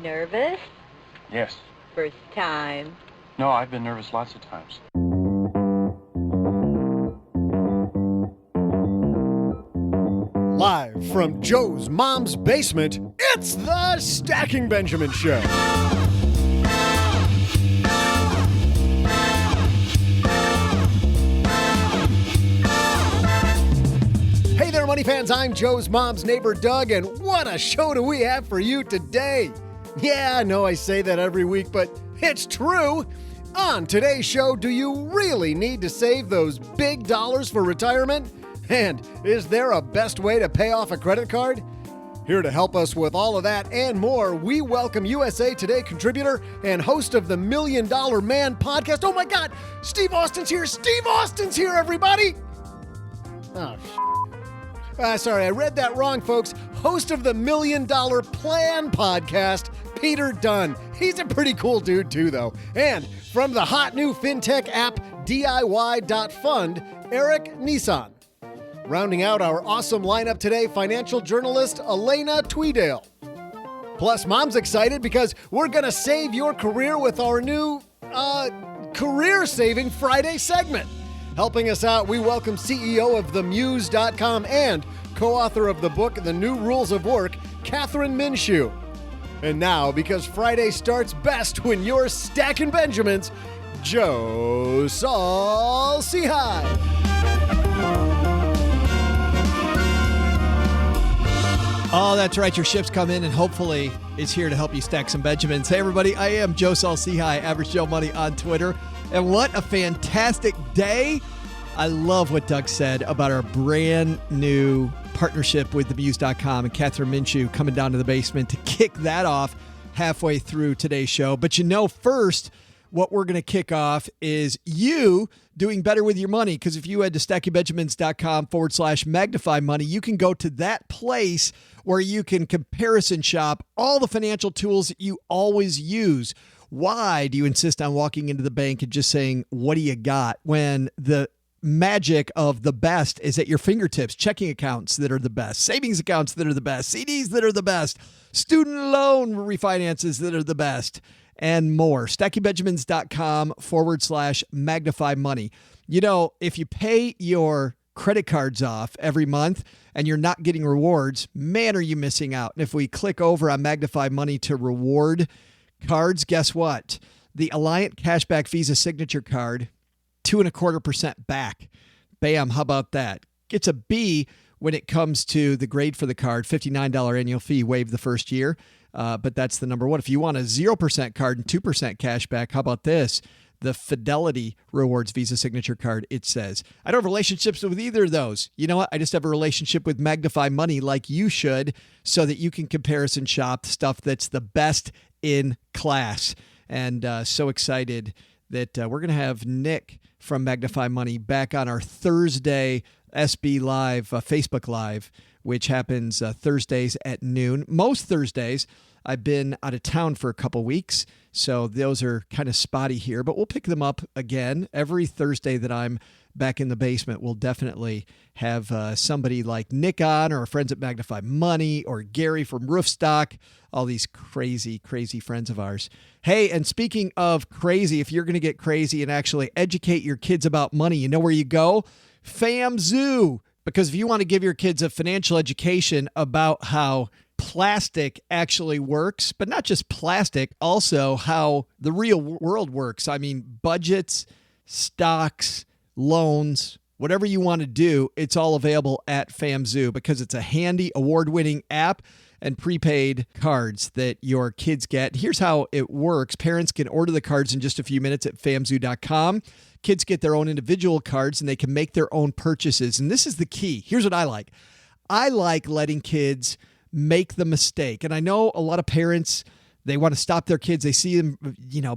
nervous? Yes. First time? No, I've been nervous lots of times. Live from Joe's mom's basement, it's the Stacking Benjamin Show. Hey there, money fans. I'm Joe's mom's neighbor, Doug, and what a show do we have for you today? Yeah, I know I say that every week, but it's true. On today's show, do you really need to save those big dollars for retirement? And is there a best way to pay off a credit card? Here to help us with all of that and more, we welcome USA Today contributor and host of the $1 Million Man podcast. Oh my God, Steve Austin's here. Steve Austin's here, everybody. Oh, sorry, I read that wrong, folks. Host of the $1 Million Plan podcast, Peter Dunn. He's a pretty cool dude too, though. And from the hot new fintech app, DIY.fund, Eric Nissan. Rounding out our awesome lineup today, financial journalist Elena Tweedale. Plus, Mom's excited because we're going to save your career with our new career-saving Friday segment. Helping us out, we welcome CEO of TheMuse.com and co-author of the book, The New Rules of Work, Kathryn Minshew. And now, because Friday starts best when you're stacking Benjamins, Joe Saul Seahigh. Oh, that's right. Your ship's come in and hopefully is here to help you stack some Benjamins. Hey, everybody. I am Joe Saul Seahigh, Average Joe Money on Twitter. And what a fantastic day. I love what Doug said about our brand new partnership with TheMuse.com and Kathryn Minshew coming down to the basement to kick that off halfway through today's show. But first, what we're going to kick off is you doing better with your money. Because if you head to stackingbenjamins.com/magnify money, you can go to that place where you can comparison shop all the financial tools that you always use. Why do you insist on walking into the bank and just saying, what do you got, when the magic of the best is at your fingertips? Checking accounts that are the best, savings accounts that are the best, CDs that are the best, student loan refinances that are the best, and more. stackingbenjamins.com/magnify money. You know, if you pay your credit cards off every month and you're not getting rewards, man, are you missing out. And if we click over on Magnify Money to reward cards, guess what? The Alliant Cashback Visa Signature Card, 2.25% back. Bam, how about that? Gets a B when it comes to the grade for the card, $59 annual fee, waived the first year. But that's the number one. If you want a 0% card and 2% cash back, how about this? The Fidelity Rewards Visa Signature Card, it says. I don't have relationships with either of those. You know what? I just have a relationship with Magnify Money like you should, so that you can comparison shop stuff that's the best in class. And so excited that we're going to have Nick from Magnify Money back on our Thursday SB Live, Facebook Live, which happens Thursdays at noon. Most Thursdays, I've been out of town for a couple weeks, so those are kind of spotty here, but we'll pick them up again. Every Thursday that I'm back in the basement, we'll definitely have somebody like Nick on, or our friends at Magnify Money, or Gary from Roofstock, all these crazy, crazy friends of ours. Hey, and speaking of crazy, if you're going to get crazy and actually educate your kids about money, you know where you go? FamZoo. Because if you want to give your kids a financial education about how plastic actually works, but not just plastic, also how the real world works. I mean, budgets, stocks, loans, whatever you want to do, it's all available at FamZoo, because it's a handy, award-winning app and prepaid cards that your kids get. Here's how it works. Parents can order the cards in just a few minutes at famzoo.com. Kids get their own individual cards and they can make their own purchases. And this is the key. Here's what I like. I like letting kids make the mistake. And I know a lot of parents, they want to stop their kids. They see them,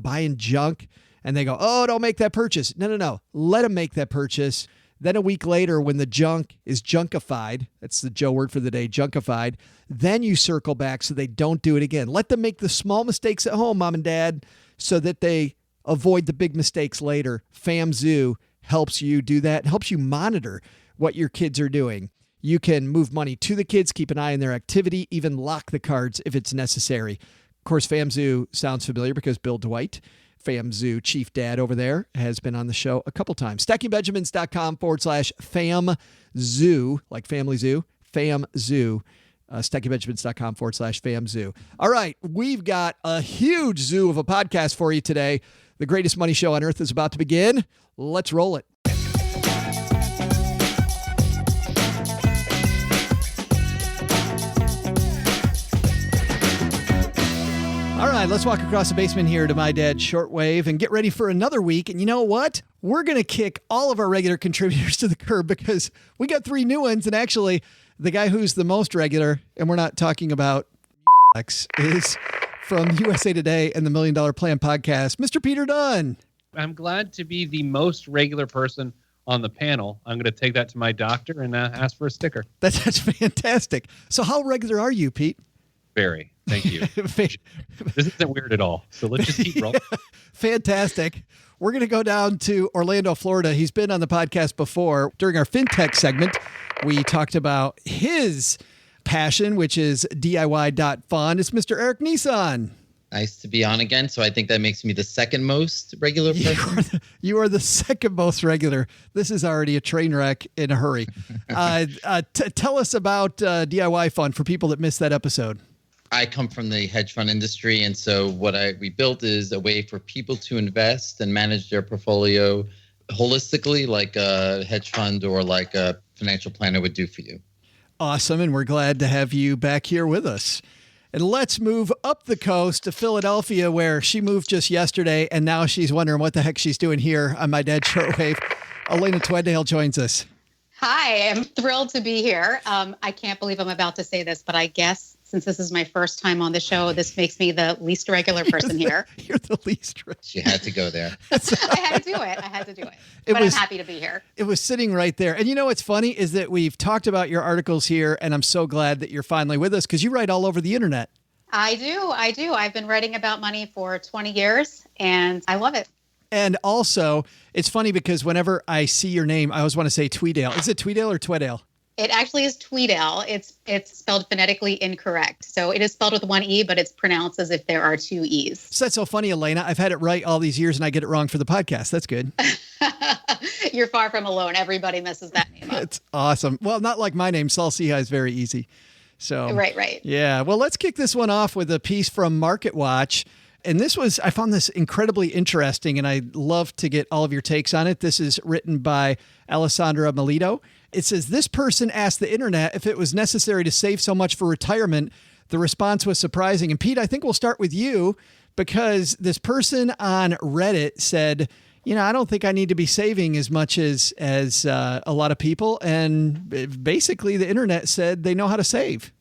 buying junk and they go, oh, don't make that purchase. No. Let them make that purchase. Then a week later, when the junk is junkified, that's the Joe word for the day, junkified, then you circle back so they don't do it again. Let them make the small mistakes at home, mom and dad, so that they avoid the big mistakes later. FamZoo helps you do that, helps you monitor what your kids are doing. You can move money to the kids, keep an eye on their activity, even lock the cards if it's necessary. Of course, FamZoo sounds familiar because Bill Dwight, FamZoo chief dad over there, has been on the show a couple times. StackingBenjamins.com/FamZoo, like Family Zoo, FamZoo. StackingBenjamins.com/FamZoo. All right, we've got a huge zoo of a podcast for you today. The greatest money show on earth is about to begin. Let's roll it. All right, let's walk across the basement here to my dad's shortwave and get ready for another week. And you know what? We're going to kick all of our regular contributors to the curb because we got 3 new ones. And actually, the guy who's the most regular, and we're not talking about X, is from USA Today and the $1 Million Plan podcast, Mr. Peter Dunn. I'm glad to be the most regular person on the panel. I'm going to take that to my doctor and ask for a sticker. That's fantastic. So how regular are you, Pete? Very. Thank you. This isn't weird at all. So let's just keep rolling. Fantastic. We're going to go down to Orlando, Florida. He's been on the podcast before. During our FinTech segment, we talked about his passion, which is DIY.fun. It's Mr. Eric Nissan. Nice to be on again. So I think that makes me the second most regular person. You are the second most regular. This is already a train wreck in a hurry. Tell us about DIY Fun for people that missed that episode. I come from the hedge fund industry. And so what we built is a way for people to invest and manage their portfolio holistically, like a hedge fund or like a financial planner would do for you. Awesome. And we're glad to have you back here with us. And let's move up the coast to Philadelphia, where she moved just yesterday, and now she's wondering what the heck she's doing here on my dad's shortwave. Elena Twedale joins us. Hi, I'm thrilled to be here. I can't believe I'm about to say this, but I guess since this is my first time on the show, this makes me the least regular person here. You're the least regular. She had to go there. I had to do it. But I'm happy to be here. It was sitting right there. And you know what's funny is that we've talked about your articles here, and I'm so glad that you're finally with us because you write all over the internet. I do. I've been writing about money for 20 years, and I love it. And also, it's funny because whenever I see your name, I always want to say Tweedale. Is it Tweedale or Twedale? It actually is Tweedale. It's spelled phonetically incorrect. So it is spelled with 1 E, but it's pronounced as if there are 2 E's. So that's so funny, Elena. I've had it right all these years and I get it wrong for the podcast. That's good. You're far from alone. Everybody messes that name up. That's awesome. Well, not like my name. Saul Seha is very easy. So Right. Yeah. Well, let's kick this one off with a piece from Market Watch. And I found this incredibly interesting, and I'd love to get all of your takes on it. This is written by Alessandra Melito. It says, this person asked the internet if it was necessary to save so much for retirement. The response was surprising. And Pete, I think we'll start with you because this person on Reddit said, I don't think I need to be saving as much as a lot of people. And basically the internet said they know how to save.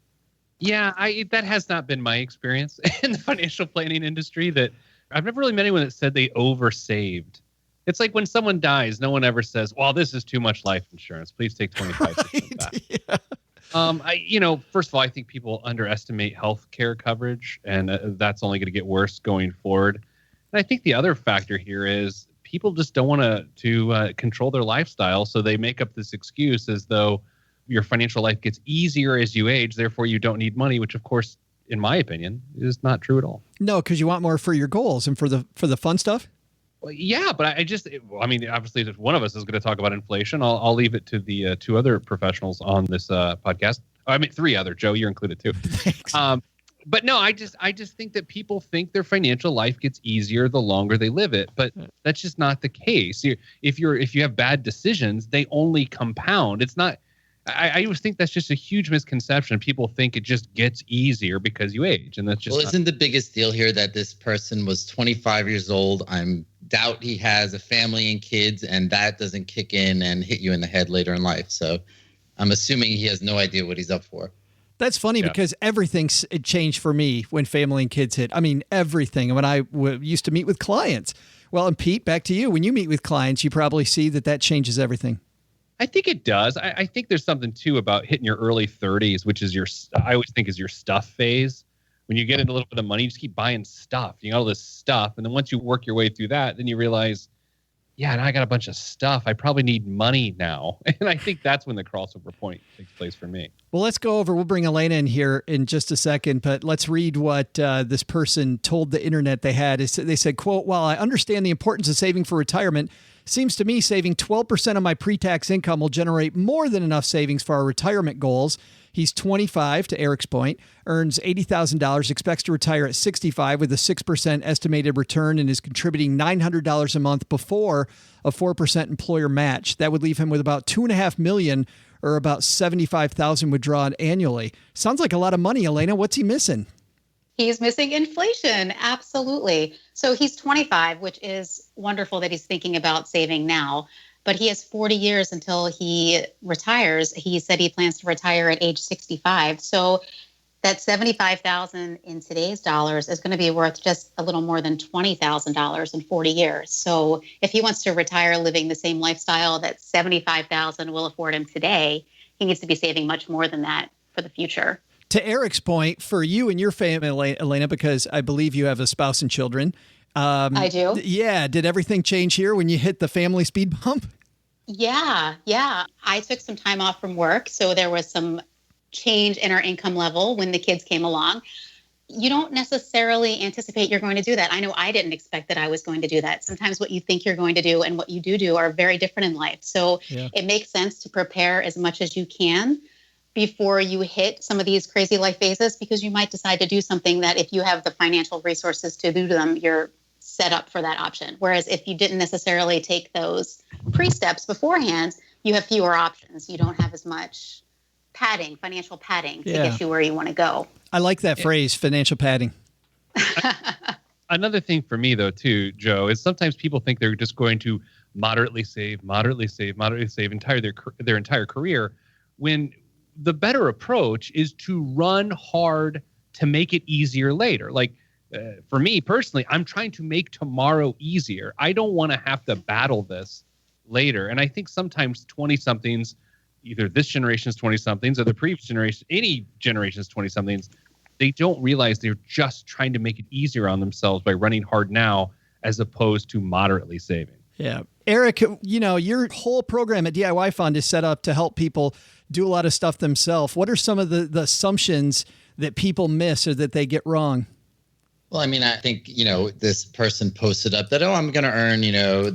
Yeah, that has not been my experience in the financial planning industry. That I've never really met anyone that said they oversaved. It's like when someone dies, no one ever says, well, this is too much life insurance. Please take 25% back. Yeah. First of all, I think people underestimate healthcare coverage, and that's only going to get worse going forward. And I think the other factor here is people just don't want to control their lifestyle, so they make up this excuse as though your financial life gets easier as you age, therefore you don't need money, which of course, in my opinion, is not true at all. No, because you want more for your goals and for the fun stuff. Well, yeah, but obviously, if one of us is going to talk about inflation, I'll leave it to the 2 other professionals on this podcast. 3 other. Joe, you're included too. Thanks. But no, I just think that people think their financial life gets easier the longer they live it, but that's just not the case. If you have bad decisions, they only compound. It's not. I always think that's just a huge misconception. People think it just gets easier because you age, and that's just. Well, isn't the biggest deal here that this person was 25 years old? I doubt he has a family and kids, and that doesn't kick in and hit you in the head later in life. So, I'm assuming he has no idea what he's up for. That's funny because everything's changed for me when family and kids hit. I mean, everything. When I used to meet with clients. Well, and Pete, back to you. When you meet with clients, you probably see that changes everything. I think it does. I think there's something too about hitting your early 30s, which is I always think is your stuff phase. When you get into a little bit of money, you just keep buying stuff. You got all this stuff. And then once you work your way through that, then you realize yeah, and I got a bunch of stuff. I probably need money now. And I think that's when the crossover point takes place for me. Well, let's go over. We'll bring Elena in here in just a second, but let's read what this person told the internet they had. They said, quote, while I understand the importance of saving for retirement, seems to me saving 12% of my pre-tax income will generate more than enough savings for our retirement goals. He's 25, to Eric's point, earns $80,000, expects to retire at 65 with a 6% estimated return, and is contributing $900 a month before a 4% employer match. That would leave him with about $2.5 million, or about $75,000 withdrawn annually. Sounds like a lot of money, Elena. What's he missing? He's missing inflation. Absolutely. So he's 25, which is wonderful that he's thinking about saving now. But he has 40 years until he retires. He said he plans to retire at age 65. So that $75,000 in today's dollars is going to be worth just a little more than $20,000 in 40 years. So if he wants to retire living the same lifestyle that $75,000 will afford him today, he needs to be saving much more than that for the future. To Eric's point, for you and your family, Elena, because I believe you have a spouse and children. I do. Yeah. Did everything change here when you hit the family speed bump? Yeah. I took some time off from work, so there was some change in our income level when the kids came along. You don't necessarily anticipate you're going to do that. I know I didn't expect that I was going to do that. Sometimes what you think you're going to do and what you do are very different in life. So It makes sense to prepare as much as you can before you hit some of these crazy life phases, because you might decide to do something that if you have the financial resources to do them, you're set up for that option. Whereas if you didn't necessarily take those pre-steps beforehand, you have fewer options. You don't have as much financial padding to get you where you want to go. I like that phrase, financial padding. Another thing for me, though, too, Joe, is sometimes people think they're just going to moderately save their entire career, when the better approach is to run hard to make it easier later. Like for me personally, I'm trying to make tomorrow easier. I don't want to have to battle this later. And I think sometimes 20-somethings, either this generation's 20-somethings or the previous generation, any generation's 20-somethings, they don't realize they're just trying to make it easier on themselves by running hard now as opposed to moderately saving. Yeah. Eric, your whole program at DIY Fund is set up to help people do a lot of stuff themselves. What are some of the assumptions that people miss or that they get wrong? Well, I mean, I think, this person posted up that, I'm going to earn,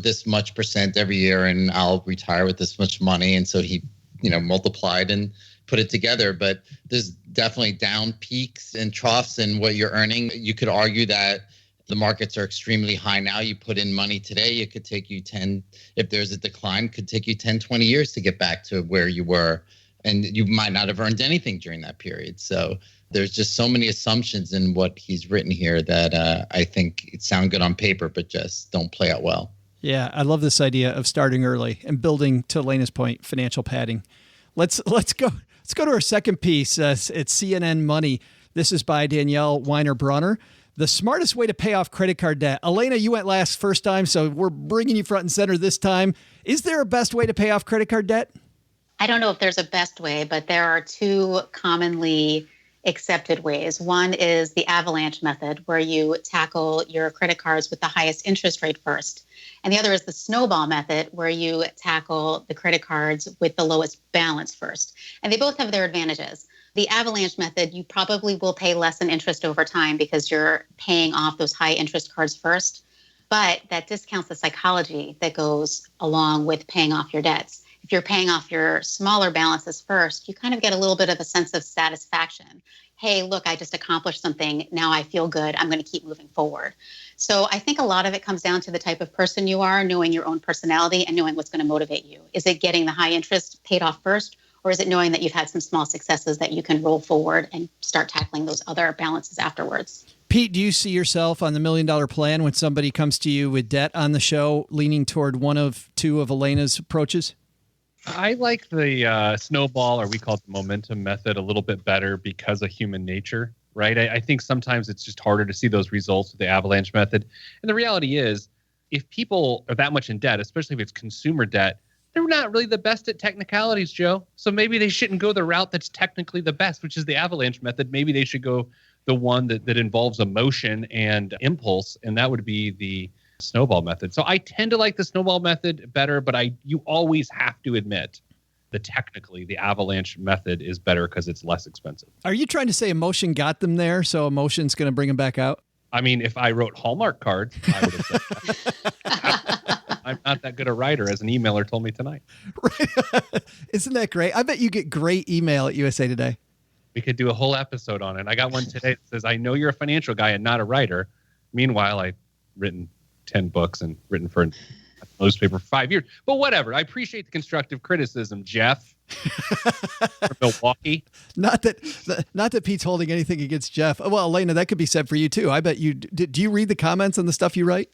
this much percent every year and I'll retire with this much money. And so he, multiplied and put it together. But there's definitely down peaks and troughs in what you're earning. You could argue that the markets are extremely high now. You put in money today, it could take you if there's a decline, could take you 10, 20 years to get back to where you were. And you might not have earned anything during that period. So there's just so many assumptions in what he's written here that I think it sound good on paper, but just don't play out well. Yeah, I love this idea of starting early and building, to Elena's point, financial padding. Let's go to our second piece. It's CNN Money. This is by Danielle Weiner-Bronner. The smartest way to pay off credit card debt. Elena, you went first time, so we're bringing you front and center this time. Is there a best way to pay off credit card debt? I don't know if there's a best way, but there are two commonly accepted ways. One is the avalanche method, where you tackle your credit cards with the highest interest rate first. And the other is the snowball method, where you tackle the credit cards with the lowest balance first. And they both have their advantages. The avalanche method, you probably will pay less in interest over time because you're paying off those high interest cards first. But that discounts the psychology that goes along with paying off your debts. If you're paying off your smaller balances first, you kind of get a little bit of a sense of satisfaction. Hey, look, I just accomplished something. Now I feel good. I'm going to keep moving forward. So I think a lot of it comes down to the type of person you are, knowing your own personality and knowing what's going to motivate you. Is it getting the high interest paid off first? Or is it knowing that you've had some small successes that you can roll forward and start tackling those other balances afterwards? Pete, do you see yourself on the $1 Million Plan when somebody comes to you with debt on the show, leaning toward one of two of Elena's approaches? I like the snowball, or we call it the momentum method, a little bit better because of human nature, right? I think sometimes it's just harder to see those results with the avalanche method. And the reality is, if people are that much in debt, especially if it's consumer debt, they're not really the best at technicalities, Joe. So maybe they shouldn't go the route that's technically the best, which is the avalanche method. Maybe they should go the one that involves emotion and impulse, and that would be the snowball method. So I tend to like the snowball method better, but you always have to admit that technically the avalanche method is better because it's less expensive. Are you trying to say emotion got them there, so emotion's going to bring them back out? I mean, if I wrote Hallmark cards, I would have said that. I'm not that good a writer, as an emailer told me tonight. Right. Isn't that great? I bet you get great email at USA Today. We could do a whole episode on it. I got one today that says, I know you're a financial guy and not a writer. Meanwhile, I've written 10 books and written for a newspaper for 5 years. But whatever. I appreciate the constructive criticism, Jeff. From Milwaukee. Not that Pete's holding anything against Jeff. Well, Elena, that could be said for you too. I bet you do. You read the comments on the stuff you write?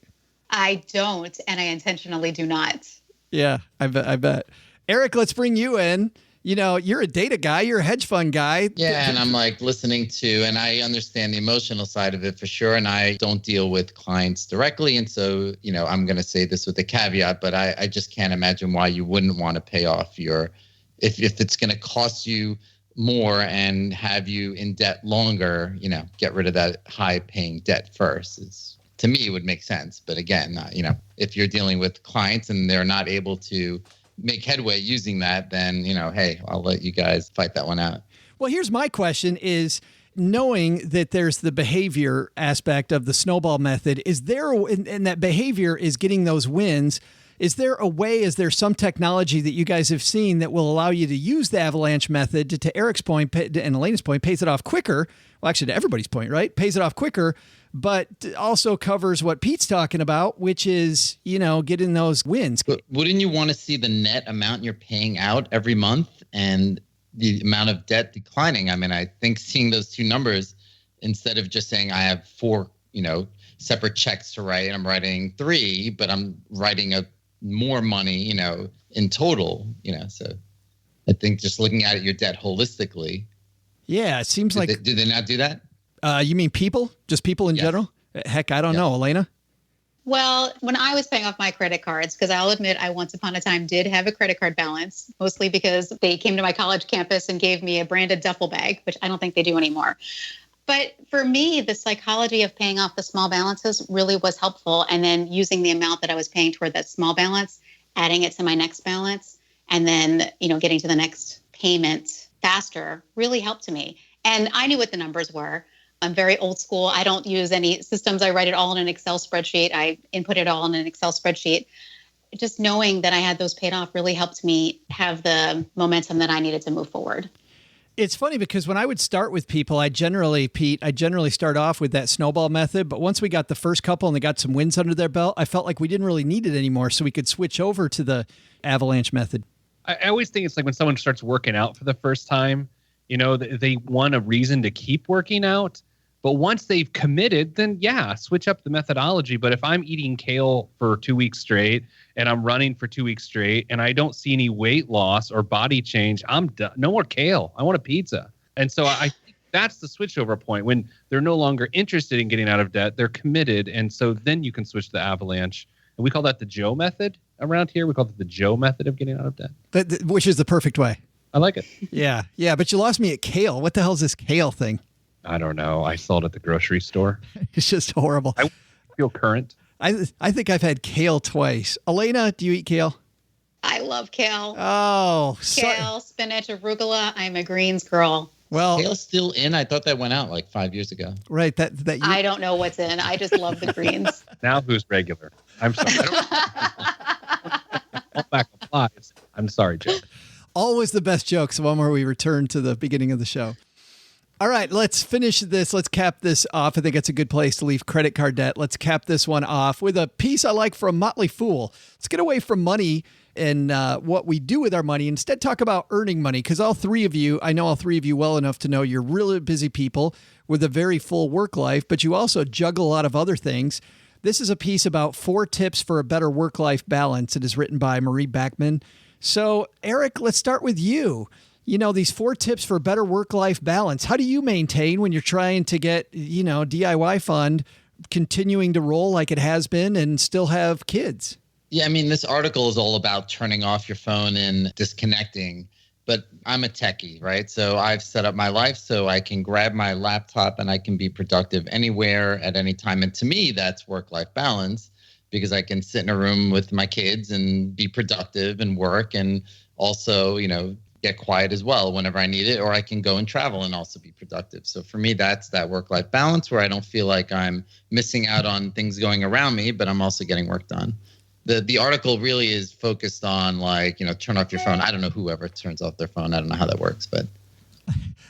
I don't, and I intentionally do not. Yeah, I bet. Eric, let's bring you in. You know, you're a data guy. You're a hedge fund guy. Yeah, and I'm like listening to, and I understand the emotional side of it for sure. And I don't deal with clients directly. And so, you know, I'm going to say this with a caveat, but I just can't imagine why you wouldn't want to pay off if it's going to cost you more and have you in debt longer, you know, get rid of that high paying debt first. To me, it would make sense. But again, you know, if you're dealing with clients and they're not able to make headway using that, then, you know, hey, I'll let you guys fight that one out. Well, here's my question is, knowing that there's the behavior aspect of the snowball method, is there, and that behavior is getting those wins, is there a way, is there some technology that you guys have seen that will allow you to use the avalanche method to Eric's point and Elena's point, pays it off quicker? Well, actually, to everybody's point, right? Pays it off quicker, but also covers what Pete's talking about, which is, you know, getting those wins. But wouldn't you want to see the net amount you're paying out every month and the amount of debt declining? I mean, I think seeing those two numbers, instead of just saying I have 4, you know, separate checks to write, I'm writing 3, but I'm writing more money, you know, in total, you know. So I think just looking at your debt holistically. Yeah, it seems like. Do they not do that? You mean people? Just people in general? Heck, I don't know. Elena? Well, when I was paying off my credit cards, because I'll admit I once upon a time did have a credit card balance, mostly because they came to my college campus and gave me a branded duffel bag, which I don't think they do anymore. But for me, the psychology of paying off the small balances really was helpful. And then using the amount that I was paying toward that small balance, adding it to my next balance, and then, you know, getting to the next payment faster really helped me. And I knew what the numbers were. I'm very old school. I don't use any systems. I write it all in an Excel spreadsheet. I input it all in an Excel spreadsheet. Just knowing that I had those paid off really helped me have the momentum that I needed to move forward. It's funny because when I would start with people, I generally start off with that snowball method. But once we got the first couple and they got some wins under their belt, I felt like we didn't really need it anymore. So we could switch over to the avalanche method. I always think it's like when someone starts working out for the first time, you know, they want a reason to keep working out. But once they've committed, then yeah, switch up the methodology. But if I'm eating kale for 2 weeks straight and I'm running for 2 weeks straight and I don't see any weight loss or body change, I'm done. No more kale. I want a pizza. And so I think that's the switchover point when they're no longer interested in getting out of debt. They're committed. And so then you can switch to the avalanche. And we call that the Joe method around here. We call it the Joe method of getting out of debt. Which is the perfect way. I like it. Yeah. Yeah. But you lost me at kale. What the hell is this kale thing? I don't know. I saw it at the grocery store. It's just horrible. I feel current. I think I've had kale twice. Elena, do you eat kale? I love kale. Oh, kale, spinach, arugula. I'm a greens girl. Well, kale's still in. I thought that went out like 5 years ago. Right. I don't know what's in. I just love the greens. Now who's regular? I'm sorry. I'm sorry, Joe. Always the best jokes, one where we return to the beginning of the show. All right, let's finish this. Let's cap this off. I think it's a good place to leave credit card debt. Let's cap this one off with a piece I like from Motley Fool. Let's get away from money and what we do with our money. Instead, talk about earning money, because I know all three of you well enough to know you're really busy people with a very full work life, but you also juggle a lot of other things. This is a piece about 4 tips for a better work-life balance. It is written by Marie Backman. So, Eric, let's start with you. You know, these 4 tips for better work-life balance. How do you maintain when you're trying to get, you know, DIY fund continuing to roll like it has been and still have kids? Yeah, I mean, this article is all about turning off your phone and disconnecting. But I'm a techie, right? So I've set up my life so I can grab my laptop and I can be productive anywhere at any time. And to me, that's work-life balance. because I can sit in a room with my kids and be productive and work, and also, get quiet as well whenever I need it, or I can go and travel and also be productive. So for me, that's that work-life balance where I don't feel like I'm missing out on things going around me, but I'm also getting work done. The article really is focused on turn off your phone. I don't know whoever turns off their phone. I don't know how that works, but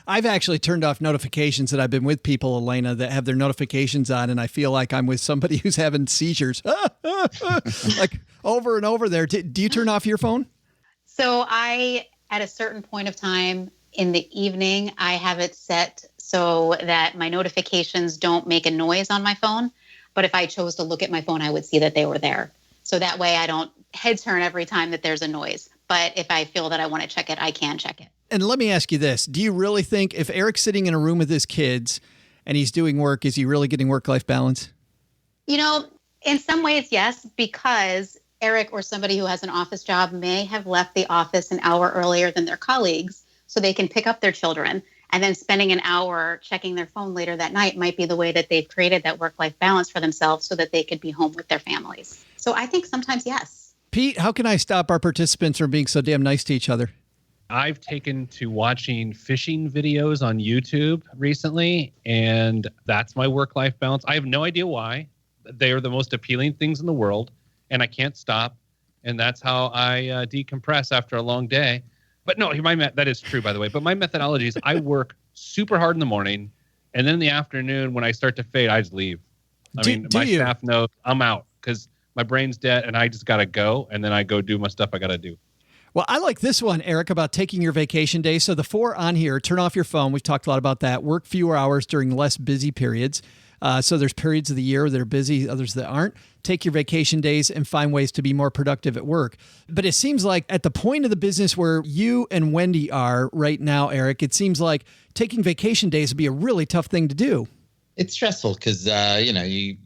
I've actually turned off notifications that I've been with people, Elena, that have their notifications on, and I feel like I'm with somebody who's having seizures, like over and over there. Do you turn off your phone? So at a certain point of time in the evening, I have it set so that my notifications don't make a noise on my phone. But if I chose to look at my phone, I would see that they were there. So that way I don't head turn every time that there's a noise. But if I feel that I want to check it, I can check it. And let me ask you this. Do you really think if Eric's sitting in a room with his kids and he's doing work, is he really getting work-life balance? In some ways, yes, because Eric or somebody who has an office job may have left the office an hour earlier than their colleagues so they can pick up their children. And then spending an hour checking their phone later that night might be the way that they've created that work-life balance for themselves so that they could be home with their families. So I think sometimes, yes. Pete, how can I stop our participants from being so damn nice to each other? I've taken to watching fishing videos on YouTube recently, and that's my work-life balance. I have no idea why. They are the most appealing things in the world, and I can't stop. And that's how I decompress after a long day. But no, that is true, by the way. But my methodology is I work super hard in the morning, and then in the afternoon when I start to fade, I just leave. My staff knows I'm out because my brain's dead, and I just got to go, and then I go do my stuff I got to do. Well, I like this one, Eric, about taking your vacation days. So the 4 on here: turn off your phone. We've talked a lot about that. Work fewer hours during less busy periods. So there's periods of the year that are busy, others that aren't. Take your vacation days and find ways to be more productive at work. But it seems like at the point of the business where you and Wendy are right now, Eric, it seems like taking vacation days would be a really tough thing to do. it's stressful because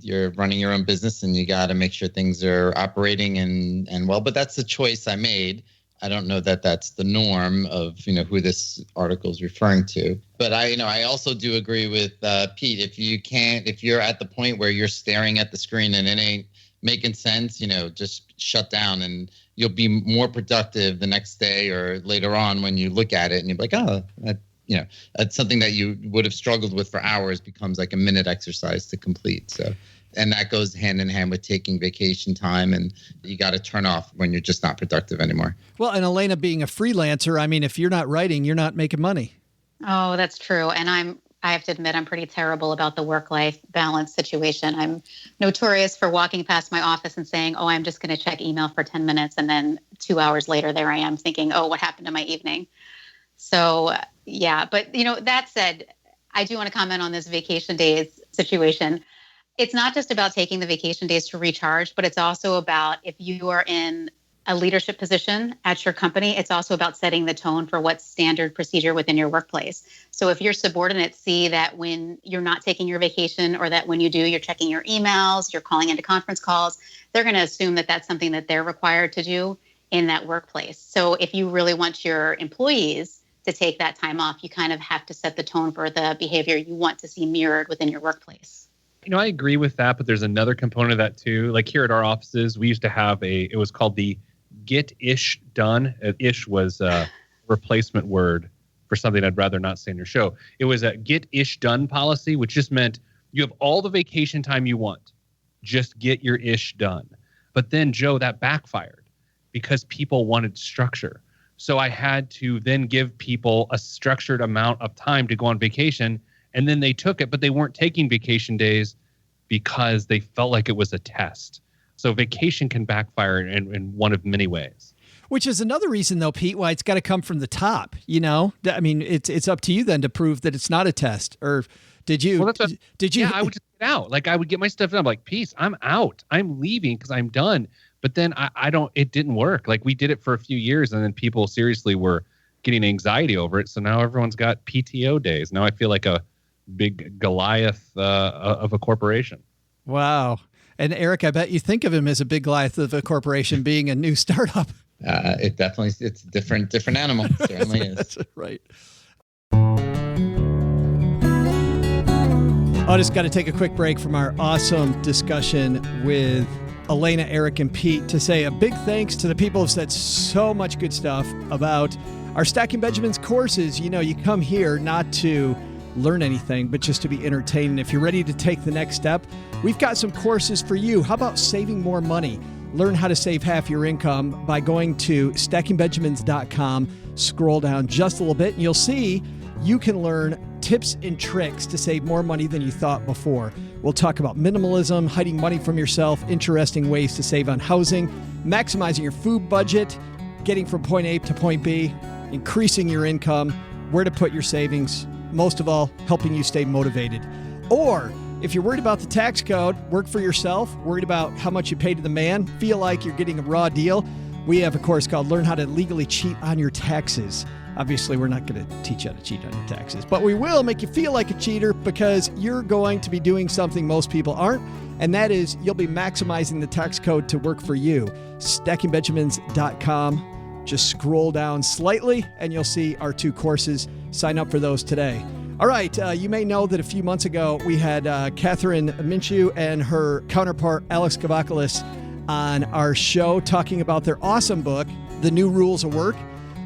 you're running your own business and you got to make sure things are operating and well. But that's the choice I made. I don't know that that's the norm of who this article is referring to. But I also do agree with Pete. If you're at the point where you're staring at the screen and it ain't making sense, just shut down and you'll be more productive the next day or later on when you look at it and you're like, oh, that's something that you would have struggled with for hours becomes like a minute exercise to complete. So, and that goes hand in hand with taking vacation time, and you got to turn off when you're just not productive anymore. Well, and Elena, being a freelancer, I mean, if you're not writing, you're not making money. Oh, that's true. And I have to admit, I'm pretty terrible about the work-life balance situation. I'm notorious for walking past my office and saying, oh, I'm just going to check email for 10 minutes. And then 2 hours later, there I am thinking, oh, what happened to my evening? So, yeah. But, that said, I do want to comment on this vacation days situation. It's not just about taking the vacation days to recharge, but it's also about if you are in a leadership position at your company, it's also about setting the tone for what's standard procedure within your workplace. So if your subordinates see that when you're not taking your vacation or that when you do, you're checking your emails, you're calling into conference calls, they're going to assume that that's something that they're required to do in that workplace. So if you really want your employees to take that time off, you kind of have to set the tone for the behavior you want to see mirrored within your workplace. I agree with that, but there's another component of that too. Like here at our offices, we used to have it was called the Get Ish Done. Ish was a replacement word for something I'd rather not say in your show. It was a Get Ish Done policy, which just meant you have all the vacation time you want. Just get your ish done. But then, Joe, that backfired because people wanted structure. So I had to then give people a structured amount of time to go on vacation. And then they took it, but they weren't taking vacation days because they felt like it was a test. So vacation can backfire in one of many ways. Which is another reason, though, Pete, why it's got to come from the top. I mean, it's up to you then to prove that it's not a test. Or did you? Well, yeah, I would just get out. Like I would get my stuff done. I'm like, peace, I'm out. I'm leaving because I'm done. But then it didn't work. Like we did it for a few years, and then people seriously were getting anxiety over it. So now everyone's got PTO days. Now I feel like a big Goliath of a corporation. Wow. And Eric, I bet you think of him as a big Goliath of a corporation being a new startup. It's a different animal. It certainly is. That's right. I just got to take a quick break from our awesome discussion with Elena, Eric, and Pete to say a big thanks to the people who've said so much good stuff about our Stacking Benjamins courses. You know, you come here not to learn anything, but just to be entertained. And if you're ready to take the next step, we've got some courses for you. How about saving more money? Learn how to save half your income by going to stackingbenjamins.com. Scroll down just a little bit, and you'll see you can learn tips and tricks to save more money than you thought before. We'll talk about minimalism, hiding money from yourself, interesting ways to save on housing, maximizing your food budget, getting from point A to point B, increasing your income, where to put your savings, most of all, helping you stay motivated. Or if you're worried about the tax code, work for yourself, worried about how much you pay to the man, feel like you're getting a raw deal, we have a course called Learn How to Legally Cheat on Your Taxes. Obviously, we're not going to teach you how to cheat on your taxes, but we will make you feel like a cheater because you're going to be doing something most people aren't, and that is you'll be maximizing the tax code to work for you. stackingbenjamins.com. Just scroll down slightly, and you'll see our 2 courses. Sign up for those today. All right, you may know that a few months ago, we had Kathryn Minshew and her counterpart, Alex Kavakoulis, on our show talking about their awesome book, The New Rules of Work.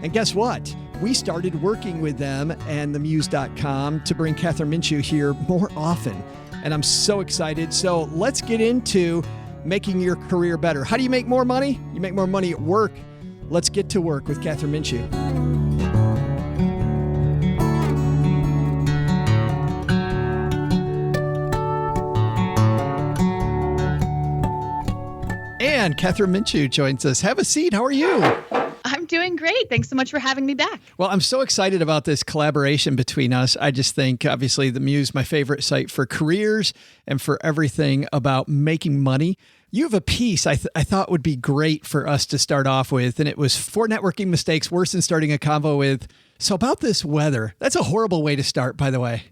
And guess what? We started working with them and themuse.com to bring Kathryn Minshew here more often. And I'm so excited. So let's get into making your career better. How do you make more money? You make more money at work. Let's get to work with Kathryn Minshew. And Kathryn Minshew joins us. Have a seat. How are you? I'm doing great. Thanks so much for having me back. Well, I'm so excited about this collaboration between us. I just think, obviously, the Muse, my favorite site for careers and for everything about making money. You have a piece I thought would be great for us to start off with, and it was 4 networking mistakes worse than starting a convo with. So about this weather, that's a horrible way to start, by the way.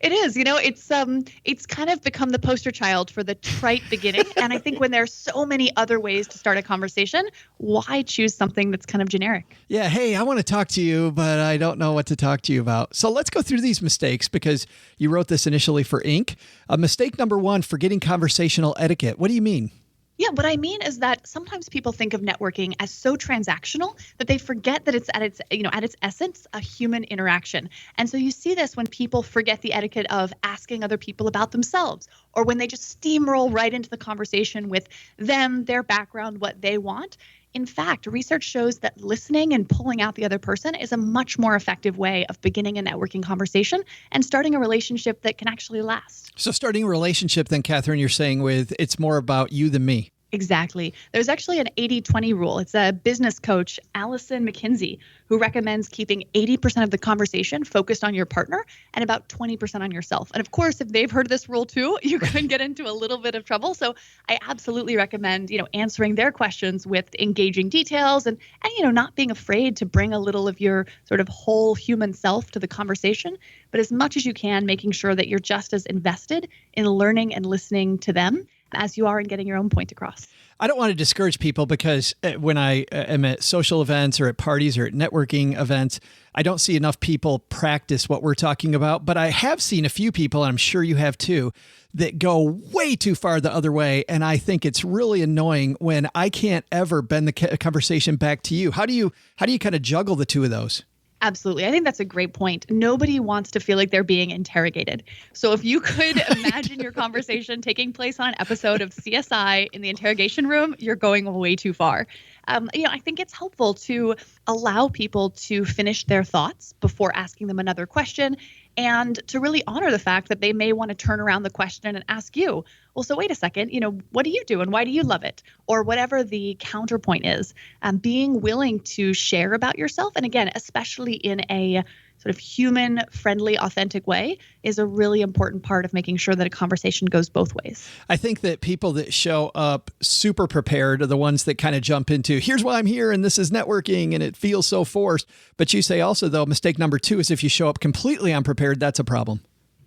It is, it's kind of become the poster child for the trite beginning. And I think when there's so many other ways to start a conversation, why choose something that's kind of generic? Yeah. Hey, I want to talk to you, but I don't know what to talk to you about. So let's go through these mistakes because you wrote this initially for Inc. Mistake number 1, forgetting conversational etiquette. What do you mean? Yeah, what I mean is that sometimes people think of networking as so transactional that they forget that it's at its essence a human interaction. And so you see this when people forget the etiquette of asking other people about themselves, or when they just steamroll right into the conversation with them, their background, what they want. In fact, research shows that listening and pulling out the other person is a much more effective way of beginning a networking conversation and starting a relationship that can actually last. So starting a relationship then, Kathryn, you're saying with it's more about you than me. Exactly. There's actually an 80-20 rule. It's a business coach, Allison McKinsey, who recommends keeping 80% of the conversation focused on your partner and about 20% on yourself. And of course, if they've heard this rule too, you can get into a little bit of trouble. So I absolutely recommend, answering their questions with engaging details and not being afraid to bring a little of your sort of whole human self to the conversation. But as much as you can, making sure that you're just as invested in learning and listening to them as you are in getting your own point across. I don't want to discourage people because when I am at social events or at parties or at networking events, I don't see enough people practice what we're talking about. But I have seen a few people, and I'm sure you have too, that go way too far the other way. And I think it's really annoying when I can't ever bend the conversation back to you. How do you kind of juggle the two of those? Absolutely. I think that's a great point. Nobody wants to feel like they're being interrogated. So if you could imagine your conversation taking place on an episode of CSI in the interrogation room, you're going way too far. I think it's helpful to allow people to finish their thoughts before asking them another question and to really honor the fact that they may want to turn around the question and ask you, well, so wait a second, what do you do and why do you love it? Or whatever the counterpoint is, being willing to share about yourself. And again, especially in a sort of human, friendly, authentic way is a really important part of making sure that a conversation goes both ways. I think that people that show up super prepared are the ones that kind of jump into, here's why I'm here, and this is networking, and it feels so forced. But you say also, though, mistake number 2 is if you show up completely unprepared, that's a problem.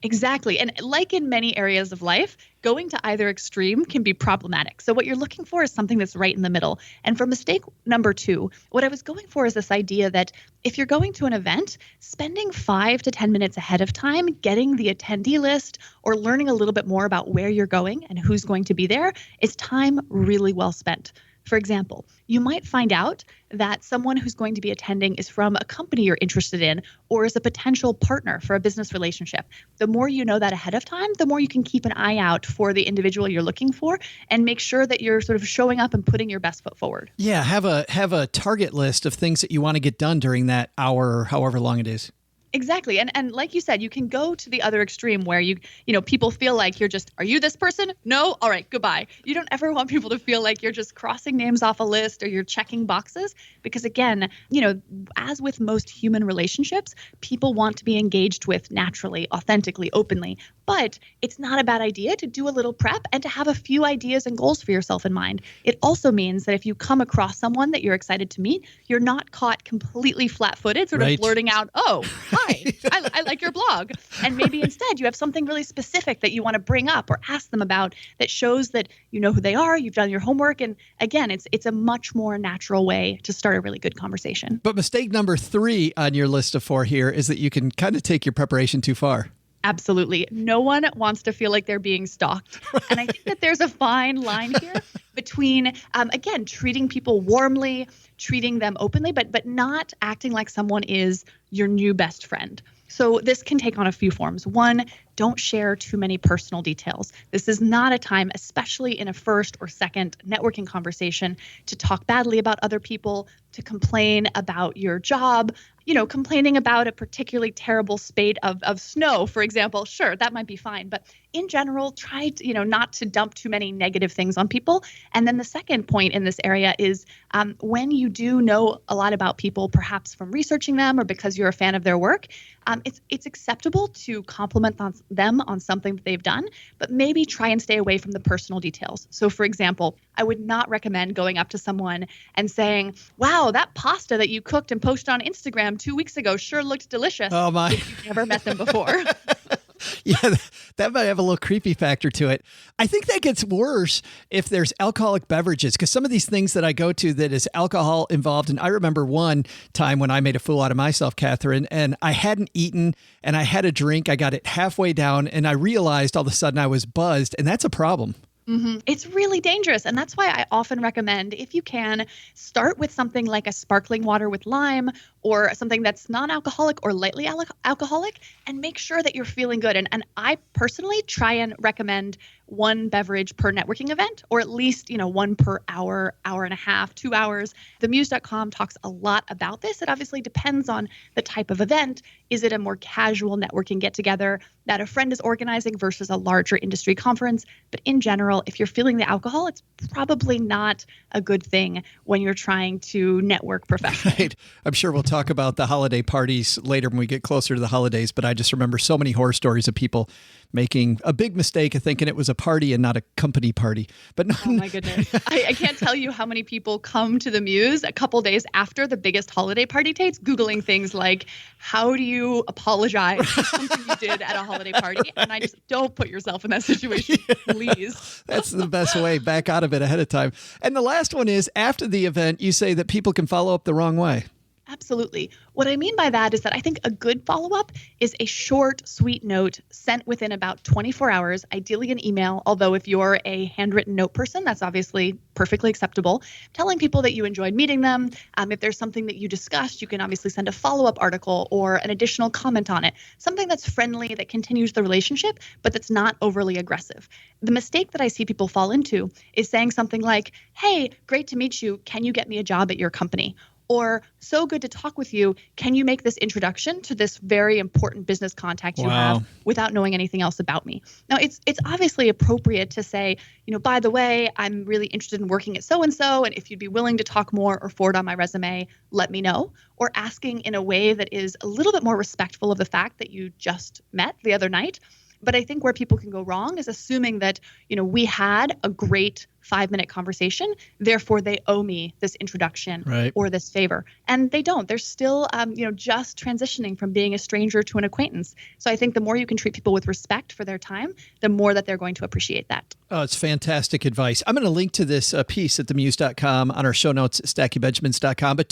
Exactly. And like in many areas of life, going to either extreme can be problematic. So what you're looking for is something that's right in the middle. And for mistake number 2, what I was going for is this idea that if you're going to an event, spending 5 to 10 minutes ahead of time, getting the attendee list or learning a little bit more about where you're going and who's going to be there is time really well spent. For example, you might find out that someone who's going to be attending is from a company you're interested in or is a potential partner for a business relationship. The more you know that ahead of time, the more you can keep an eye out for the individual you're looking for and make sure that you're sort of showing up and putting your best foot forward. Yeah, have a target list of things that you want to get done during that hour, or however long it is. Exactly. And like you said, you can go to the other extreme where people feel like you're just, are you this person? No? All right, goodbye. You don't ever want people to feel like you're just crossing names off a list or you're checking boxes because again, as with most human relationships, people want to be engaged with naturally, authentically, openly. But it's not a bad idea to do a little prep and to have a few ideas and goals for yourself in mind. It also means that if you come across someone that you're excited to meet, you're not caught completely flat-footed, sort of blurting out, oh, hi, I like your blog. And maybe instead you have something really specific that you want to bring up or ask them about that shows that you know who they are, you've done your homework. And again, it's a much more natural way to start a really good conversation. But mistake number 3 on your list of 4 here is that you can kind of take your preparation too far. Absolutely. No one wants to feel like they're being stalked. And I think that there's a fine line here between, again, treating people warmly, treating them openly, but not acting like someone is your new best friend. So this can take on a few forms. One, don't share too many personal details. This is not a time, especially in a first or second networking conversation, to talk badly about other people, to complain about your job, complaining about a particularly terrible spate of snow, for example. Sure, that might be fine. But in general, try to, not to dump too many negative things on people. And then the second point in this area is when you do know a lot about people, perhaps from researching them or because you're a fan of their work, it's acceptable to compliment them on something that they've done, but maybe try and stay away from the personal details. So for example, I would not recommend going up to someone and saying, wow, that pasta that you cooked and posted on Instagram 2 weeks ago sure looked delicious. Oh my. If you've never met them before. Yeah, that might have a little creepy factor to it. I think that gets worse if there's alcoholic beverages, because some of these things that I go to that is alcohol involved. And I remember one time when I made a fool out of myself, Kathryn, and I hadn't eaten and I had a drink. I got it halfway down and I realized all of a sudden I was buzzed, and that's a problem. Mm-hmm. It's really dangerous. And that's why I often recommend, if you can, start with something like a sparkling water with lime or something that's non-alcoholic or lightly alcoholic, and make sure that you're feeling good. And I personally try and recommend one beverage per networking event, or at least, one per hour, hour and a half, 2 hours. TheMuse.com talks a lot about this. It obviously depends on the type of event. Is it a more casual networking get-together that a friend is organizing versus a larger industry conference? But in general, if you're feeling the alcohol, it's probably not a good thing when you're trying to network professionally. Right. I'm sure we'll talk about the holiday parties later when we get closer to the holidays, but I just remember so many horror stories of people making a big mistake of thinking it was a party and not a company party. But oh my goodness. I can't tell you how many people come to the Muse a couple days after the biggest holiday party dates, Googling things like, how do you apologize for something you did at a holiday party? And I just, don't put yourself in that situation, please. That's the best way, back out of it ahead of time. And the last one is, after the event, you say that people can follow up the wrong way. Absolutely. What I mean by that is that I think a good follow-up is a short, sweet note sent within about 24 hours, ideally an email, although if you're a handwritten note person, that's obviously perfectly acceptable. Telling people that you enjoyed meeting them. If there's something that you discussed, you can obviously send a follow-up article or an additional comment on it. Something that's friendly, that continues the relationship, but that's not overly aggressive. The mistake that I see people fall into is saying something like, hey, great to meet you. Can you get me a job at your company? Or, so good to talk with you. Can you make this introduction to this very important business contact you have without knowing anything else about me? Now, it's obviously appropriate to say, by the way, I'm really interested in working at so-and-so, and if you'd be willing to talk more or forward on my resume, let me know. Or asking in a way that is a little bit more respectful of the fact that you just met the other night. But I think where people can go wrong is assuming that, we had a great 5-minute conversation, therefore they owe me this introduction or this favor. And they don't. They're still, just transitioning from being a stranger to an acquaintance. So I think the more you can treat people with respect for their time, the more that they're going to appreciate that. Oh, it's fantastic advice. I'm going to link to this piece at themuse.com on our show notes, stackingbenjamins.com. But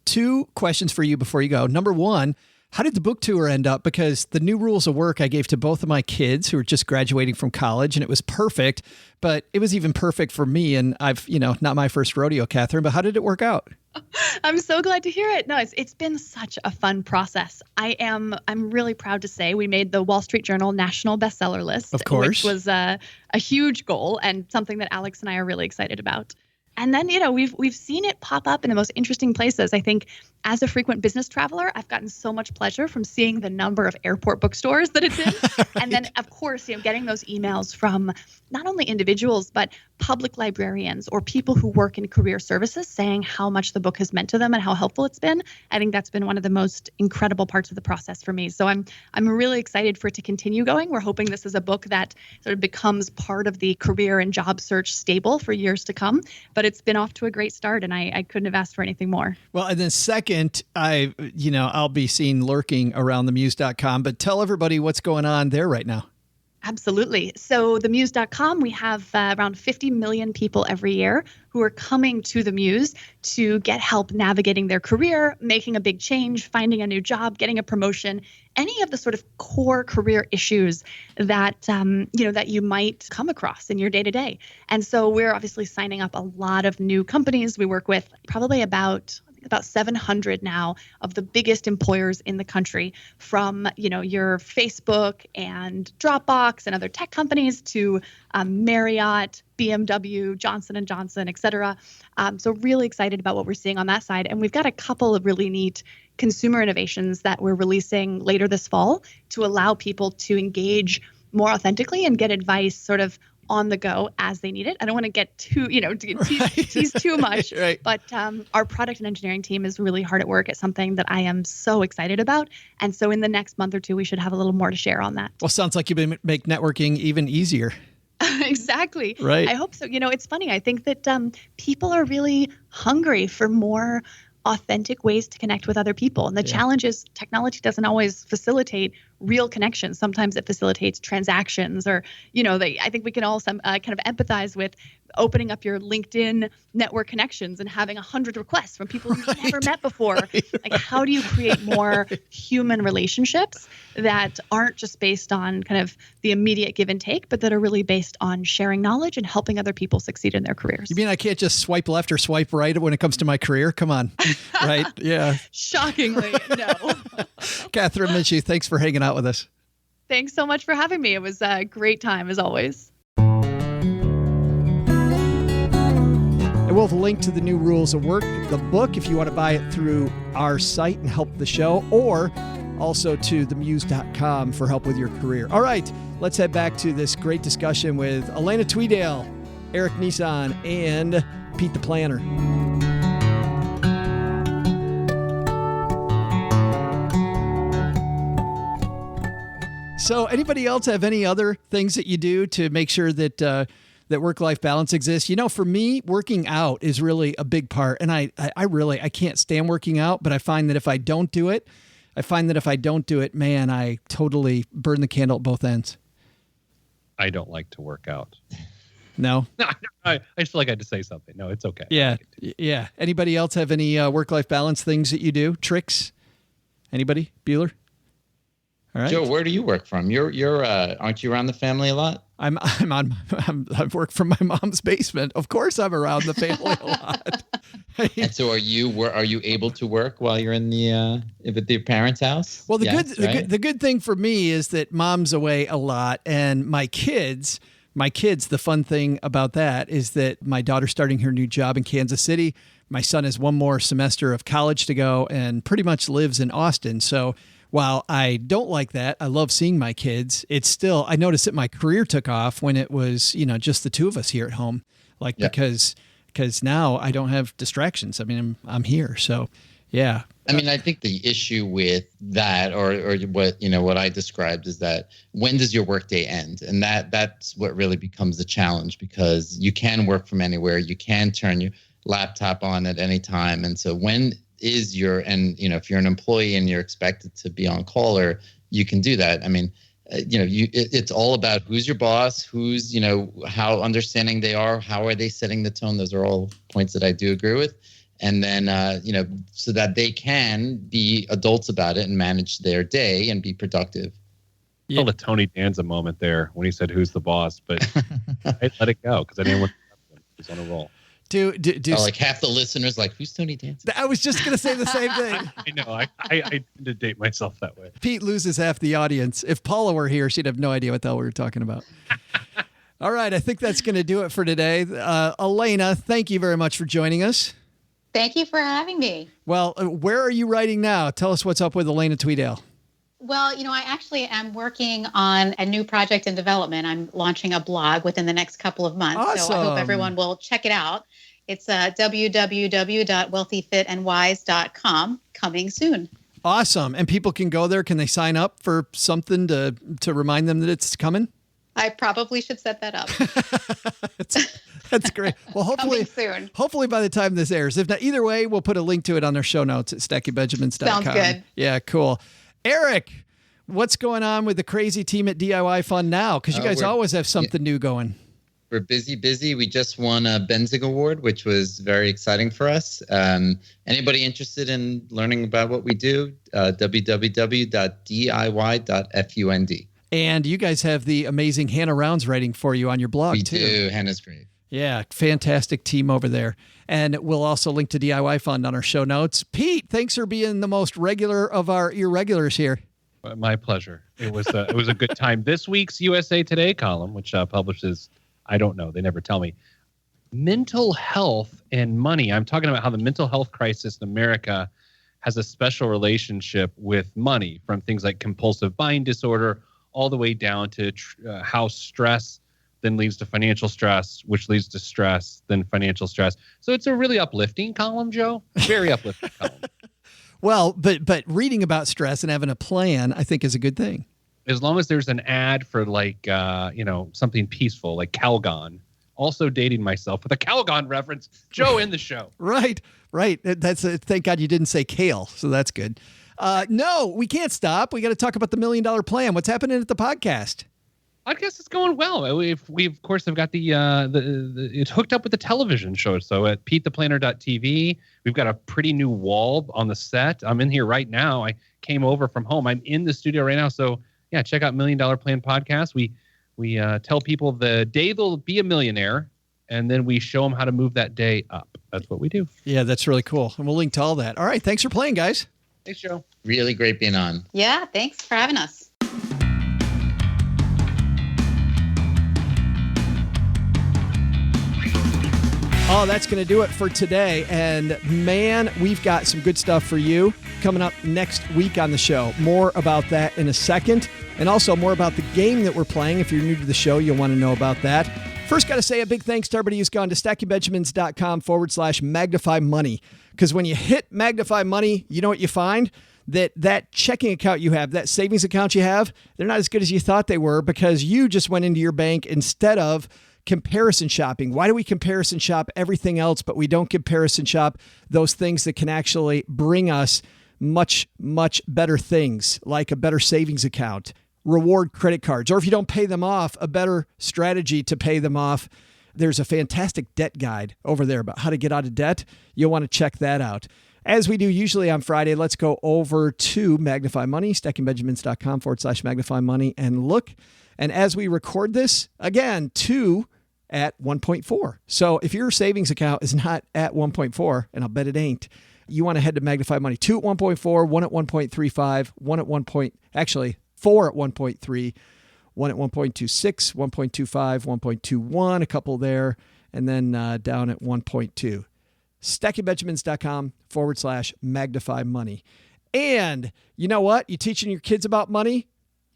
two questions for you before you go. Number one, how did the book tour end up? Because the new rules of work I gave to both of my kids who are just graduating from college, and it was perfect, but it was even perfect for me. And I've, not my first rodeo, Kathryn, but how did it work out? I'm so glad to hear it. No, it's been such a fun process. I'm really proud to say we made the Wall Street Journal national bestseller list, of course, which was a huge goal and something that Alex and I are really excited about. And then, we've seen it pop up in the most interesting places. I think as a frequent business traveler, I've gotten so much pleasure from seeing the number of airport bookstores that it's in. Right. And then, of course, getting those emails from not only individuals, but public librarians or people who work in career services saying how much the book has meant to them and how helpful it's been. I think that's been one of the most incredible parts of the process for me. So I'm really excited for it to continue going. We're hoping this is a book that sort of becomes part of the career and job search stable for years to come. But it's been off to a great start, and I couldn't have asked for anything more. Well, and then second, I'll be seen lurking around themuse.com, but tell everybody what's going on there right now. Absolutely. So themuse.com, we have around 50 million people every year who are coming to the Muse to get help navigating their career, making a big change, finding a new job, getting a promotion, any of the sort of core career issues that, that you might come across in your day to day. And so we're obviously signing up a lot of new companies. We work with probably about 700 now of the biggest employers in the country, from, your Facebook and Dropbox and other tech companies to Marriott, BMW, Johnson & Johnson, et cetera. So really excited about what we're seeing on that side. And we've got a couple of really neat consumer innovations that we're releasing later this fall to allow people to engage more authentically and get advice sort of on the go as they need it. I don't want to get too, tease too much, right. But our product and engineering team is really hard at work at something that I am so excited about. And so in the next month or two, we should have a little more to share on that. Well, sounds like you make networking even easier. Exactly. Right. I hope so. It's funny. I think that people are really hungry for more authentic ways to connect with other people. And the challenge is technology doesn't always facilitate real connections. Sometimes it facilitates transactions, or, I think we can all kind of empathize with opening up your LinkedIn network connections and having 100 requests from people you've never met before. Like, how do you create more human relationships that aren't just based on kind of the immediate give and take, but that are really based on sharing knowledge and helping other people succeed in their careers? You mean I can't just swipe left or swipe right when it comes to my career? Come on. Right? Yeah. Shockingly, no. Kathryn Minshew, thanks for hanging out with us. Thanks so much for having me. It was a great time, as always. And we'll have a link to the new rules of work, the book, if you want to buy it through our site and help the show, or also to themuse.com for help with your career. All right, let's head back to this great discussion with Elena Tweedale, Eric Nissan, and Pete the Planner. So anybody else have any other things that you do to make sure that that work-life balance exists? For me, working out is really a big part. And I can't stand working out, but I find that if I don't do it, man, I totally burn the candle at both ends. I don't like to work out. No? No, I just feel like I had to say something. No, it's okay. Yeah. Yeah. Anybody else have any work-life balance things that you do? Tricks? Anybody? Bueller? All right. Joe, where do you work from? You're aren't you around the family a lot? I work from my mom's basement. Of course, I'm around the family a lot. And so, are you able to work while you're in the at your parents' house? Well, the good thing for me is that mom's away a lot, and my kids. The fun thing about that is that my daughter's starting her new job in Kansas City. My son has one more semester of college to go, and pretty much lives in Austin. So, while I don't like that, I love seeing my kids. It's still, I noticed that my career took off when it was, just the two of us here at home, because now I don't have distractions. I mean, I'm here. So Yeah. I mean, I think the issue with that, or what I described, is that when does your workday end? And that's what really becomes the challenge, because you can work from anywhere. You can turn your laptop on at any time. And so when is if you're an employee and you're expected to be on call, or you can do that. I mean, it's all about who's your boss, who's, how understanding they are, how are they setting the tone. Those are all points that I do agree with. And then, so that they can be adults about it and manage their day and be productive. I felt a Tony Danza moment there when he said, "Who's the boss?" But I let it go because I didn't want to. He was on a roll. Like half the listeners, like, who's Tony Danza? I was just going to say the same thing. I know. I tend to date myself that way. Pete loses half the audience. If Paula were here, she'd have no idea what the hell we were talking about. All right. I think that's going to do it for today. Elena, thank you very much for joining us. Thank you for having me. Well, where are you writing now? Tell us what's up with Elena Tweedale. Well, I actually am working on a new project in development. I'm launching a blog within the next couple of months. Awesome. So I hope everyone will check it out. It's www.wealthyfitandwise.com, coming soon. Awesome. And people can go there. Can they sign up for something to remind them that it's coming? I probably should set that up. That's great. Well, hopefully soon. Hopefully by the time this airs. If not, either way, we'll put a link to it on our show notes at stackybenjamins.com. Sounds good. Yeah, cool. Eric, what's going on with the crazy team at DIY Fund now? Because you guys always have something new going. We're busy. We just won a Benzig Award, which was very exciting for us. Anybody interested in learning about what we do, www.diy.fund. And you guys have the amazing Hannah Rounds writing for you on your blog, too. We do. Hannah's great. Yeah, fantastic team over there. And we'll also link to DIY Fund on our show notes. Pete, thanks for being the most regular of our irregulars here. My pleasure. It was a good time. This week's USA Today column, which publishes, I don't know, they never tell me, mental health and money. I'm talking about how the mental health crisis in America has a special relationship with money, from things like compulsive buying disorder all the way down to how stress then leads to financial stress, which leads to stress, then financial stress. So it's a really uplifting column, Joe. Very uplifting column. Well, but reading about stress and having a plan, I think, is a good thing. As long as there's an ad for something peaceful like Calgon. Also dating myself with a Calgon reference. Joe in the show. Right. Thank God you didn't say kale, so that's good. No, we can't stop. We got to talk about the $1 Million Plan. What's happening at the podcast? Podcast is going well. We of course have got it's hooked up with the television show. So at PeteThePlanner.tv, we've got a pretty new wall on the set. I'm in here right now. I came over from home. I'm in the studio right now. So yeah, check out $1 Million Plan podcast. We tell people the day they'll be a millionaire, and then we show them how to move that day up. That's what we do. Yeah, that's really cool. And we'll link to all that. All right. Thanks for playing, guys. Thanks, Joe. Really great being on. Yeah, thanks for having us. Oh, that's going to do it for today. And man, we've got some good stuff for you coming up next week on the show. More about that in a second. And also more about the game that we're playing. If you're new to the show, you'll want to know about that. First, got to say a big thanks to everybody who's gone to stackybenjamins.com/magnify money. Because when you hit magnify money, you know what you find? That checking account you have, that savings account you have, they're not as good as you thought they were, because you just went into your bank instead of comparison shopping. Why do we comparison shop everything else, but we don't comparison shop those things that can actually bring us much, much better things, like a better savings account, reward credit cards, or if you don't pay them off, a better strategy to pay them off. There's a fantastic debt guide over there about how to get out of debt. You'll want to check that out. As we do usually on Friday, let's go over to Magnify Money, stackybenjamins.com/magnify money, and look. And as we record this, again, 2 at 1.4. So if your savings account is not at 1.4, and I'll bet it ain't, you want to head to Magnify Money. 2 at 1.4, 1 at 1.35, 4 at 1.3, 1 at 1.26, 1.25, 1.21, a couple there, and then down at 1.2. stackybenjamins.com/magnify money. And you know what? You teaching your kids about money?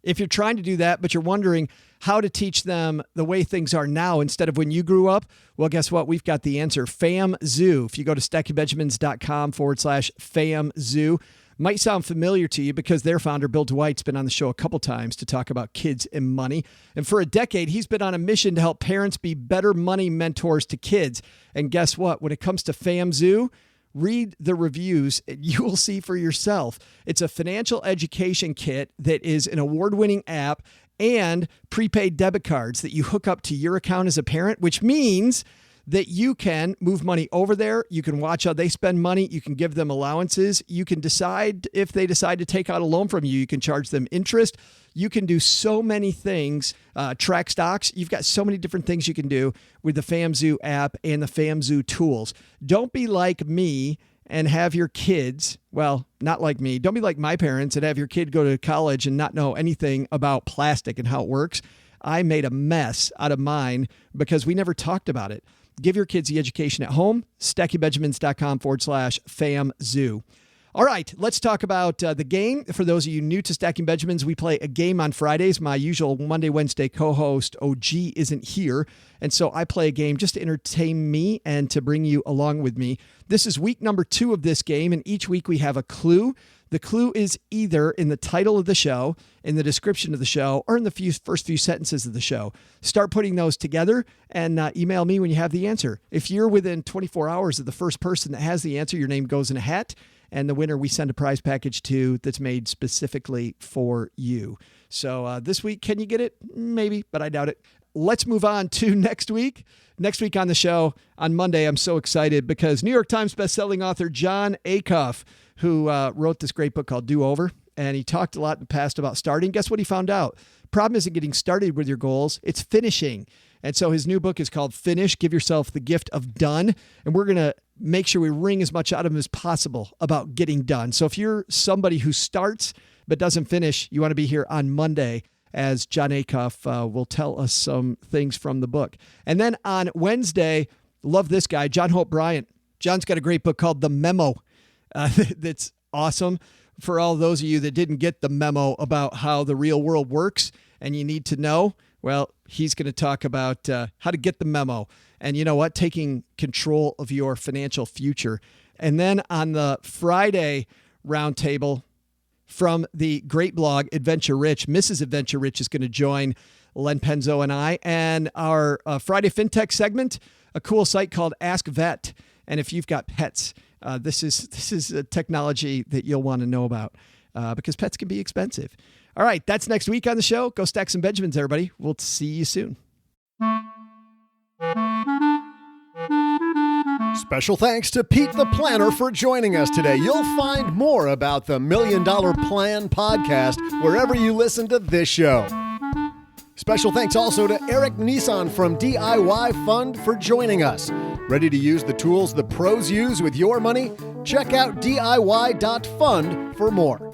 If you're trying to do that, but you're wondering, how to teach them the way things are now instead of when you grew up? Well, guess what? We've got the answer. FamZoo. If you go to stackingbenjamins.com/FamZoo, might sound familiar to you because their founder, Bill Dwight's been on the show a couple times to talk about kids and money. And for a decade, he's been on a mission to help parents be better money mentors to kids. And guess what? When it comes to FamZoo, read the reviews. You will see for yourself. It's a financial education kit that is an award-winning app and prepaid debit cards that you hook up to your account as a parent, which means that you can move money over there. You can watch how they spend money. You can give them allowances. You can decide if they decide to take out a loan from you. You can charge them interest. You can do so many things, track stocks. You've got so many different things you can do with the FamZoo app and the FamZoo tools. Don't be like me and have your kids, well, not like me. Don't be like my parents and have your kid go to college and not know anything about plastic and how it works. I made a mess out of mine because we never talked about it. Give your kids the education at home. stackingbenjamins.com/FamZoo. All right, let's talk about the game. For those of you new to Stacking Benjamins, we play a game on Fridays. My usual Monday, Wednesday co-host, OG, isn't here. And so I play a game just to entertain me and to bring you along with me. This is week number 2 of this game, and each week we have a clue. The clue is either in the title of the show, in the description of the show, or in the first few sentences of the show. Start putting those together and email me when you have the answer. If you're within 24 hours of the first person that has the answer, your name goes in a hat, and the winner we send a prize package to that's made specifically for you. So this week, can you get it? Maybe, but I doubt it. Let's move on to next week. Next week on the show, on Monday, I'm so excited because New York Times bestselling author Jon Acuff, who wrote this great book called Do Over, and he talked a lot in the past about starting. Guess what he found out? Problem isn't getting started with your goals, it's finishing. And so his new book is called Finish, Give Yourself the Gift of Done. And we're going to make sure we wring as much out of him as possible about getting done. So if you're somebody who starts but doesn't finish, you want to be here on Monday as Jon Acuff will tell us some things from the book. And then on Wednesday, love this guy, John Hope Bryant. John's got a great book called The Memo. That's awesome for all those of you that didn't get the memo about how the real world works and you need to know. Well, he's going to talk about how to get the memo and, you know what, taking control of your financial future. And then on the Friday roundtable from the great blog Adventure Rich, Mrs. Adventure Rich is going to join Len Penzo and I. And our Friday FinTech segment, a cool site called Ask Vet. And if you've got pets, this is a technology that you'll want to know about because pets can be expensive. All right, that's next week on the show. Go stack some Benjamins, everybody. We'll see you soon. Special thanks to Pete the Planner for joining us today. You'll find more about the $1 Million Plan podcast wherever you listen to this show. Special thanks also to Eric Nissan from DIY Fund for joining us. Ready to use the tools the pros use with your money? Check out DIY.fund for more.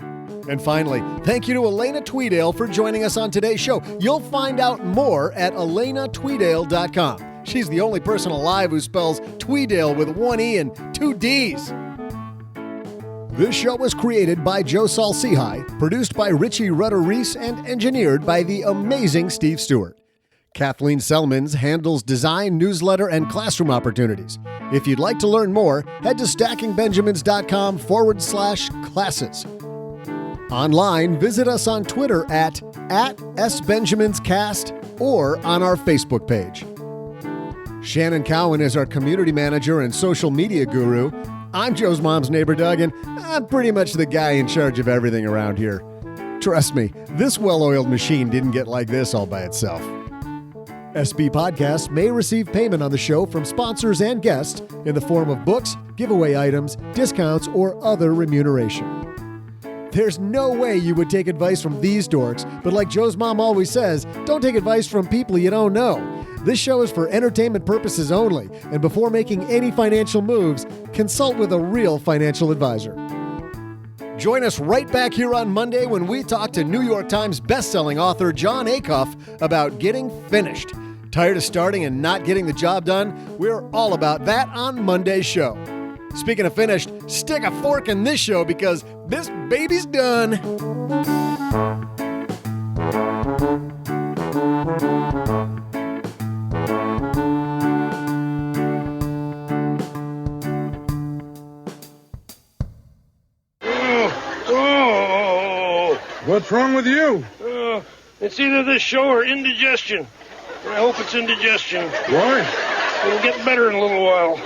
And finally, thank you to Elena Tweedale for joining us on today's show. You'll find out more at ElenaTweedale.com. She's the only person alive who spells Tweedale with 1 E and 2 D's. This show was created by Joe Salsihai, produced by Richie Rudder-Reese, and engineered by the amazing Steve Stewart. Kathleen Selmans handles design, newsletter, and classroom opportunities. If you'd like to learn more, head to stackingbenjamins.com/classes. Online, visit us on Twitter at @SBenjaminsCast or on our Facebook page. Shannon Cowan is our community manager and social media guru. I'm Joe's mom's neighbor, Doug, and I'm pretty much the guy in charge of everything around here. Trust me, this well-oiled machine didn't get like this all by itself. SB Podcasts may receive payment on the show from sponsors and guests in the form of books, giveaway items, discounts, or other remuneration. There's no way you would take advice from these dorks, but like Joe's mom always says, don't take advice from people you don't know. This show is for entertainment purposes only, and before making any financial moves, consult with a real financial advisor. Join us right back here on Monday when we talk to New York Times bestselling author Jon Acuff about getting finished. Tired of starting and not getting the job done? We're all about that on Monday's show. Speaking of finished, stick a fork in this show because this baby's done. What's wrong with you? It's either this show or indigestion. I hope it's indigestion. Why? It'll get better in a little while.